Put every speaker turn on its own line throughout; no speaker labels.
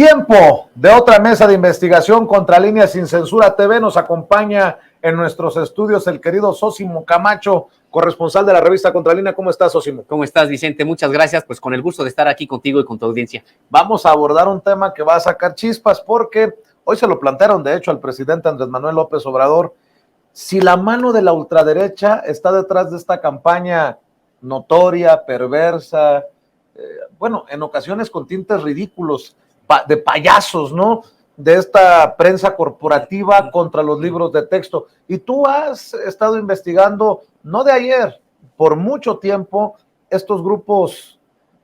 Tiempo de otra mesa de investigación. Contralínea Sin Censura TV. Nos acompaña en nuestros estudios el querido Sósimo Camacho, corresponsal de la revista Contralínea. ¿Cómo estás, Sósimo?
¿Cómo estás, Vicente? Muchas gracias, pues con el gusto de estar aquí contigo y con tu audiencia.
Vamos a abordar un tema que va a sacar chispas porque hoy se lo plantearon, de hecho, al presidente Andrés Manuel López Obrador. Si la mano de la ultraderecha está detrás de esta campaña notoria, perversa, bueno, en ocasiones con tintes ridículos, de payasos, ¿no? De esta prensa corporativa contra los libros de texto. Y tú has estado investigando, no de ayer, por mucho tiempo, estos grupos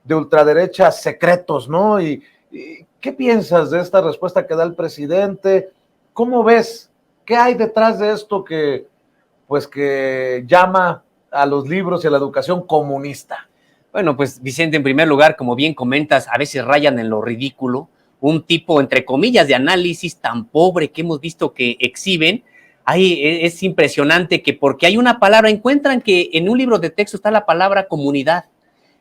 de ultraderecha secretos, ¿no? ¿Y qué piensas de esta respuesta que da el presidente? ¿Cómo ves? ¿Qué hay detrás de esto que llama a los libros y a la educación comunista?
Bueno, pues Vicente, en primer lugar, como bien comentas, a veces rayan en lo ridículo. Un tipo, entre comillas, de análisis tan pobre que hemos visto que exhiben. Es impresionante que porque hay una palabra, encuentran que en un libro de texto está la palabra comunidad,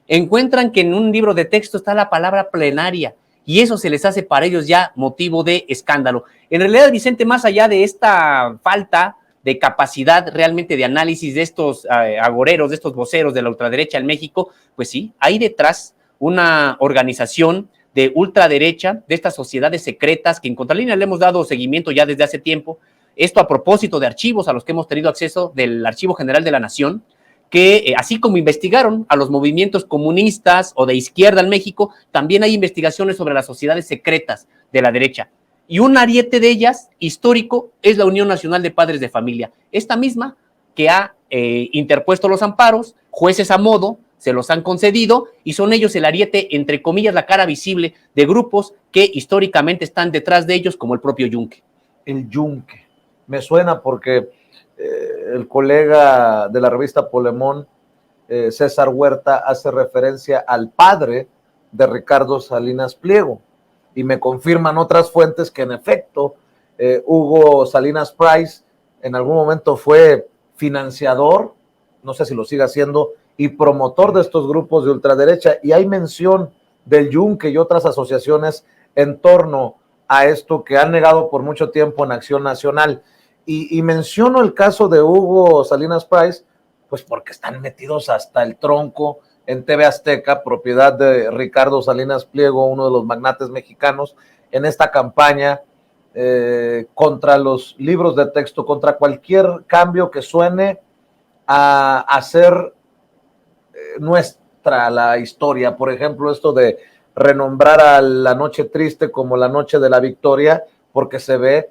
encuentran que en un libro de texto está la palabra plenaria, y eso se les hace para ellos ya motivo de escándalo. En realidad, Vicente, más allá de esta falta de capacidad realmente de análisis de estos agoreros, de estos voceros de la ultraderecha en México, pues sí, hay detrás una organización de ultraderecha, de estas sociedades secretas que en Contralínea le hemos dado seguimiento ya desde hace tiempo. Esto a propósito de archivos a los que hemos tenido acceso del Archivo General de la Nación, que así como investigaron a los movimientos comunistas o de izquierda en México, también hay investigaciones sobre las sociedades secretas de la derecha. Y un ariete de ellas, histórico, es la Unión Nacional de Padres de Familia. Esta misma que ha interpuesto los amparos, jueces a modo, se los han concedido y son ellos el ariete, entre comillas, la cara visible de grupos que históricamente están detrás de ellos, como el propio Yunque.
El Yunque. Me suena porque el colega de la revista Polemón, César Huerta, hace referencia al padre de Ricardo Salinas Pliego y me confirman otras fuentes que en efecto Hugo Salinas Price en algún momento fue financiador, no sé si lo sigue haciendo, y promotor de estos grupos de ultraderecha, y hay mención del Yunque y otras asociaciones en torno a esto que han negado por mucho tiempo en Acción Nacional. Y menciono el caso de Hugo Salinas Price, pues porque están metidos hasta el tronco en TV Azteca, propiedad de Ricardo Salinas Pliego, uno de los magnates mexicanos, en esta campaña contra los libros de texto, contra cualquier cambio que suene a hacer nuestra la historia. Por ejemplo, esto de renombrar a la Noche Triste como la Noche de la Victoria, porque se ve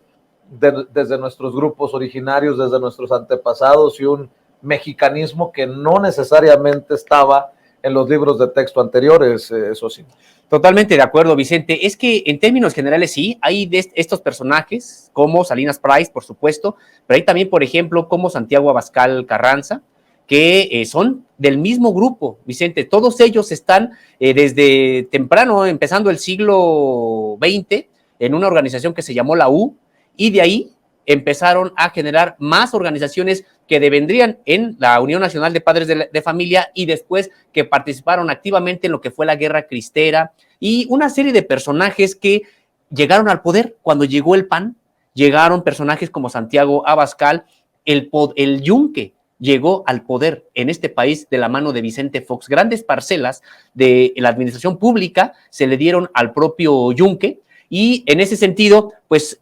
desde nuestros grupos originarios, desde nuestros antepasados, y un mexicanismo que no necesariamente estaba en los libros de texto anteriores, eso sí.
Totalmente de acuerdo, Vicente. Es que en términos generales sí, hay de estos personajes como Salinas Price, por supuesto, pero hay también, por ejemplo, como Santiago Abascal Carranza, que son del mismo grupo, Vicente. Todos ellos están desde temprano, empezando el siglo XX, en una organización que se llamó la U, y de ahí empezaron a generar más organizaciones que devendrían en la Unión Nacional de Padres de Familia y después que participaron activamente en lo que fue la Guerra Cristera y una serie de personajes que llegaron al poder cuando llegó el PAN. Llegaron personajes como Santiago Abascal, el Yunque llegó al poder en este país de la mano de Vicente Fox. Grandes parcelas de la administración pública se le dieron al propio Yunque y en ese sentido, pues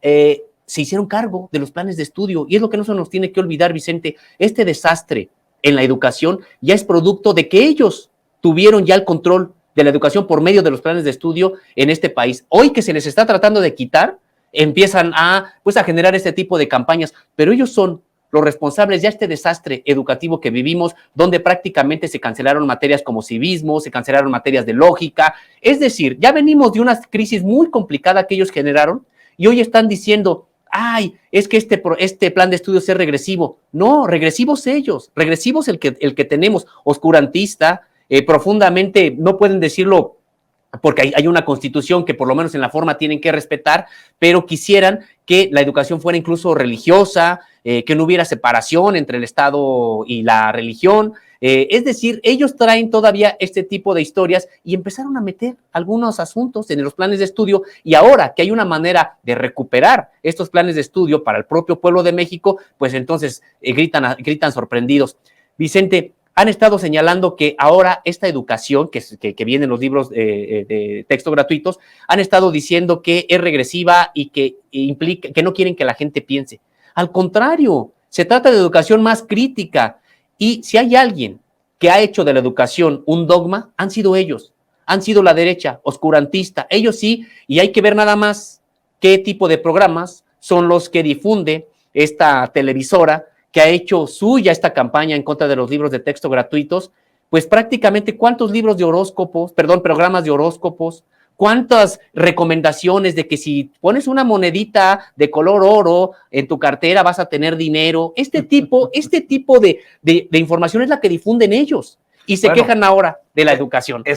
se hicieron cargo de los planes de estudio y es lo que no se nos tiene que olvidar, Vicente. Este desastre en la educación ya es producto de que ellos tuvieron ya el control de la educación por medio de los planes de estudio en este país. Hoy que se les está tratando de quitar, empiezan a generar este tipo de campañas, pero ellos son los responsables de este desastre educativo que vivimos, donde prácticamente se cancelaron materias como civismo, se cancelaron materias de lógica. Es decir, ya venimos de una crisis muy complicada que ellos generaron y hoy están diciendo, ay, es que este plan de estudios es regresivo. No, regresivos ellos, regresivos el que tenemos, oscurantista, profundamente, no pueden decirlo porque hay una constitución que por lo menos en la forma tienen que respetar, pero quisieran que la educación fuera incluso religiosa, que no hubiera separación entre el Estado y la religión, Es decir, ellos traen todavía este tipo de historias y empezaron a meter algunos asuntos en los planes de estudio, y ahora que hay una manera de recuperar estos planes de estudio para el propio pueblo de México, pues entonces gritan sorprendidos. Vicente, han estado señalando que ahora esta educación que viene en los libros de texto gratuitos, han estado diciendo que es regresiva y que implica que no quieren que la gente piense. Al contrario, se trata de educación más crítica, y si hay alguien que ha hecho de la educación un dogma, han sido ellos, han sido la derecha oscurantista, ellos sí, y hay que ver nada más qué tipo de programas son los que difunde esta televisora que ha hecho suya esta campaña en contra de los libros de texto gratuitos. Pues prácticamente cuántos libros de horóscopos, programas de horóscopos, cuántas recomendaciones de que si pones una monedita de color oro en tu cartera vas a tener dinero. Este tipo de información es la que difunden ellos y se quejan ahora de la educación.